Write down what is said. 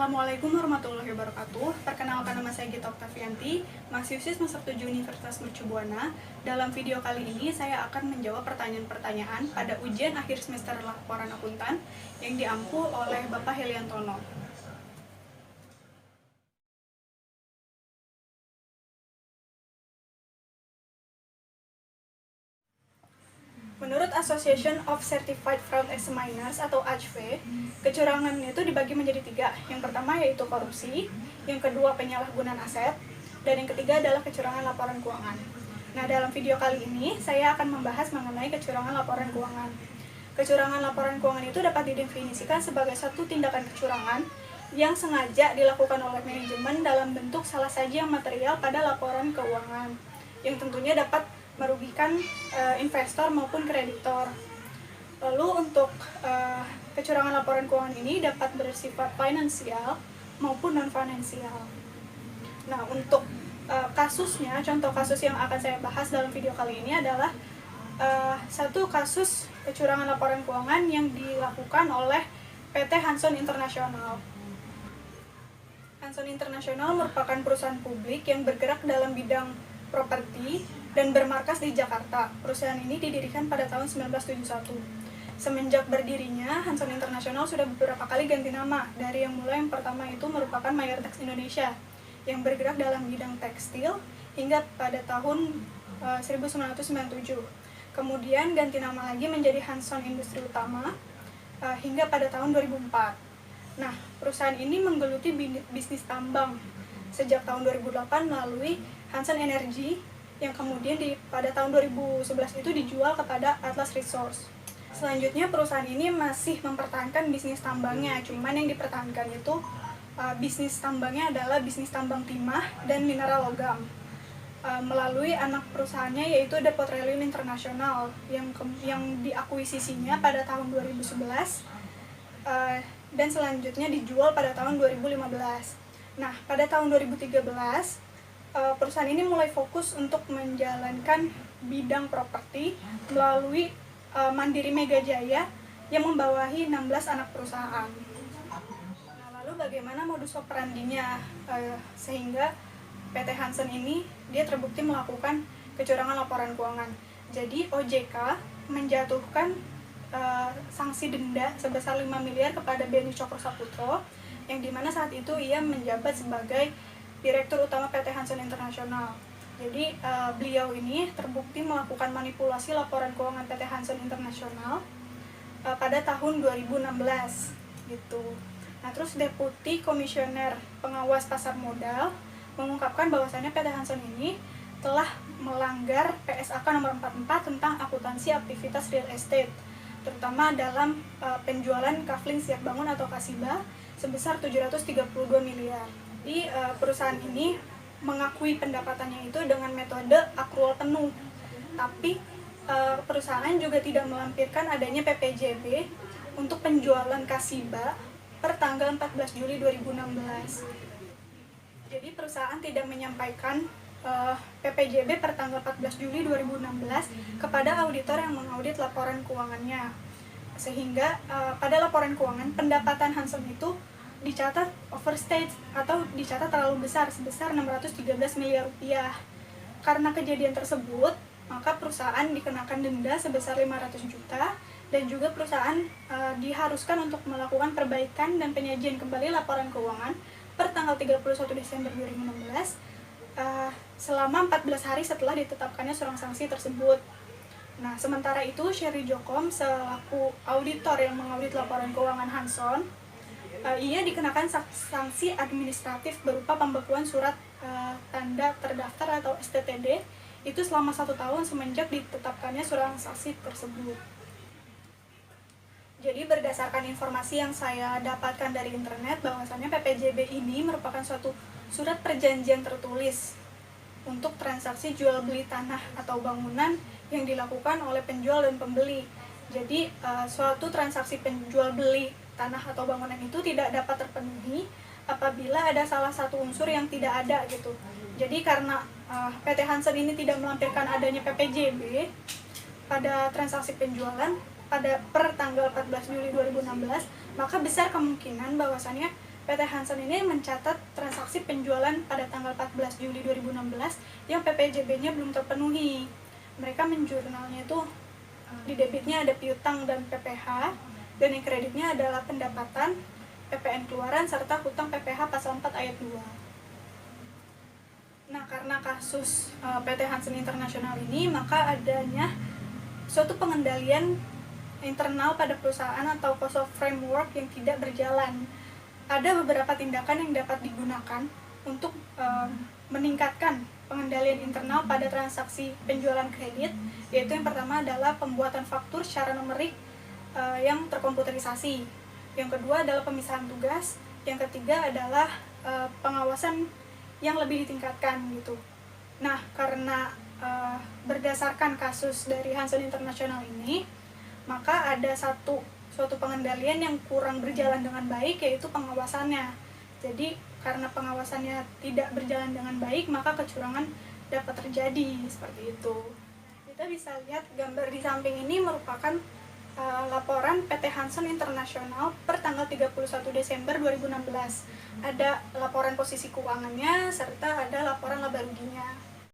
Assalamualaikum warahmatullahi wabarakatuh. Perkenalkan, nama saya Gita Oktavianti, mahasiswi semester 7 Universitas Mercu Buana. Dalam video kali ini saya akan menjawab pertanyaan-pertanyaan pada ujian akhir semester laporan akuntan yang diampu oleh Bapak Heliantono. Menurut Association of Certified Fraud Examiners atau ACFE, kecurangan itu dibagi menjadi 3. Yang pertama yaitu korupsi, yang kedua penyalahgunaan aset, dan yang ketiga adalah kecurangan laporan keuangan. Nah, dalam video kali ini saya akan membahas mengenai kecurangan laporan keuangan. Kecurangan laporan keuangan itu dapat didefinisikan sebagai satu tindakan kecurangan yang sengaja dilakukan oleh manajemen dalam bentuk salah sajian material pada laporan keuangan, yang tentunya dapat merugikan investor maupun kreditor. Lalu untuk kecurangan laporan keuangan ini dapat bersifat finansial maupun non-finansial. Nah, untuk kasusnya, contoh kasus yang akan saya bahas dalam video kali ini adalah satu kasus kecurangan laporan keuangan yang dilakukan oleh PT Hanson International. Hanson International merupakan perusahaan publik yang bergerak dalam bidang properti dan bermarkas di Jakarta. Perusahaan ini didirikan pada tahun 1971. Semenjak berdirinya, Hanson International sudah beberapa kali ganti nama. Dari yang pertama itu merupakan Mayartex Indonesia yang bergerak dalam bidang tekstil hingga pada tahun 1997. Kemudian ganti nama lagi menjadi Hanson Industri Utama hingga pada tahun 2004. Nah, perusahaan ini menggeluti bisnis tambang sejak tahun 2008 melalui Hanson Energy yang kemudian pada tahun 2011 itu dijual kepada Atlas Resource. Selanjutnya perusahaan ini masih mempertahankan bisnis tambangnya, cuman yang dipertahankan itu bisnis tambangnya adalah bisnis tambang timah dan mineral logam melalui anak perusahaannya yaitu The Petroleum International yang diakuisisinya pada tahun 2011 dan selanjutnya dijual pada tahun 2015. Nah, pada tahun 2013 perusahaan ini mulai fokus untuk menjalankan bidang properti melalui Mandiri Mega Jaya yang membawahi 16 anak perusahaan. Nah, lalu bagaimana modus operandinya sehingga PT Hanson ini dia terbukti melakukan kecurangan laporan keuangan. Jadi OJK menjatuhkan sanksi denda sebesar 5 miliar kepada Beni Cokro Saputro yang dimana saat itu ia menjabat sebagai Direktur Utama PT Hanson International. Jadi beliau ini terbukti melakukan manipulasi laporan keuangan PT Hanson International pada tahun 2016 gitu. Nah, terus Deputi Komisioner Pengawas Pasar Modal mengungkapkan bahwasannya PT Hanson ini telah melanggar PSAK nomor 44 tentang akuntansi aktivitas real estate, terutama dalam penjualan kafling siap bangun atau Kasiba sebesar 732 miliar. Di perusahaan ini mengakui pendapatannya itu dengan metode akrual penuh, tapi perusahaan juga tidak melampirkan adanya PPJB untuk penjualan Kasiba per tanggal 14 Juli 2016. Jadi perusahaan tidak menyampaikan PPJB per tanggal 14 Juli 2016 kepada auditor yang mengaudit laporan keuangannya, sehingga pada laporan keuangan pendapatan Hanson itu dicatat overstate atau dicatat terlalu besar sebesar 613 miliar rupiah. Karena kejadian tersebut, maka perusahaan dikenakan denda sebesar 500 juta dan juga perusahaan diharuskan untuk melakukan perbaikan dan penyajian kembali laporan keuangan per tanggal 31 Desember 2016 selama 14 hari setelah ditetapkannya surat sanksi tersebut. Nah, sementara itu Sherry Jokom selaku auditor yang mengaudit laporan keuangan Hanson, ia dikenakan sanksi administratif berupa pembekuan surat tanda terdaftar atau STTD itu selama 1 tahun semenjak ditetapkannya surat sanksi tersebut. Jadi berdasarkan informasi yang saya dapatkan dari internet bahwasannya PPJB ini merupakan suatu surat perjanjian tertulis untuk transaksi jual beli tanah atau bangunan yang dilakukan oleh penjual dan pembeli. Jadi suatu transaksi penjual beli tanah atau bangunan itu tidak dapat terpenuhi apabila ada salah satu unsur yang tidak ada gitu. Jadi karena PT Hanson ini tidak melampirkan adanya PPJB pada transaksi penjualan per tanggal 14 Juli 2016, maka besar kemungkinan bahwasannya PT Hansen ini mencatat transaksi penjualan pada tanggal 14 Juli 2016 yang PPJB-nya belum terpenuhi. Mereka menjurnalnya itu di debitnya ada piutang dan PPh, dan yang kreditnya adalah pendapatan, PPN keluaran, serta hutang PPh pasal 4 ayat 2. Nah, karena kasus PT Hansen International ini, maka adanya suatu pengendalian internal pada perusahaan atau cost of framework yang tidak berjalan. Ada beberapa tindakan yang dapat digunakan untuk meningkatkan pengendalian internal pada transaksi penjualan kredit, yaitu yang pertama adalah pembuatan faktur secara numerik yang terkomputerisasi. Yang kedua adalah pemisahan tugas. Yang ketiga adalah pengawasan yang lebih ditingkatkan gitu. Nah, karena berdasarkan kasus dari Hansen International ini, maka ada suatu pengendalian yang kurang berjalan dengan baik, yaitu pengawasannya. Jadi karena pengawasannya tidak berjalan dengan baik, maka kecurangan dapat terjadi seperti itu. Kita bisa lihat gambar di samping ini merupakan laporan PT Hansen International per tanggal 31 Desember 2016. Ada laporan posisi keuangannya serta ada laporan laba ruginya.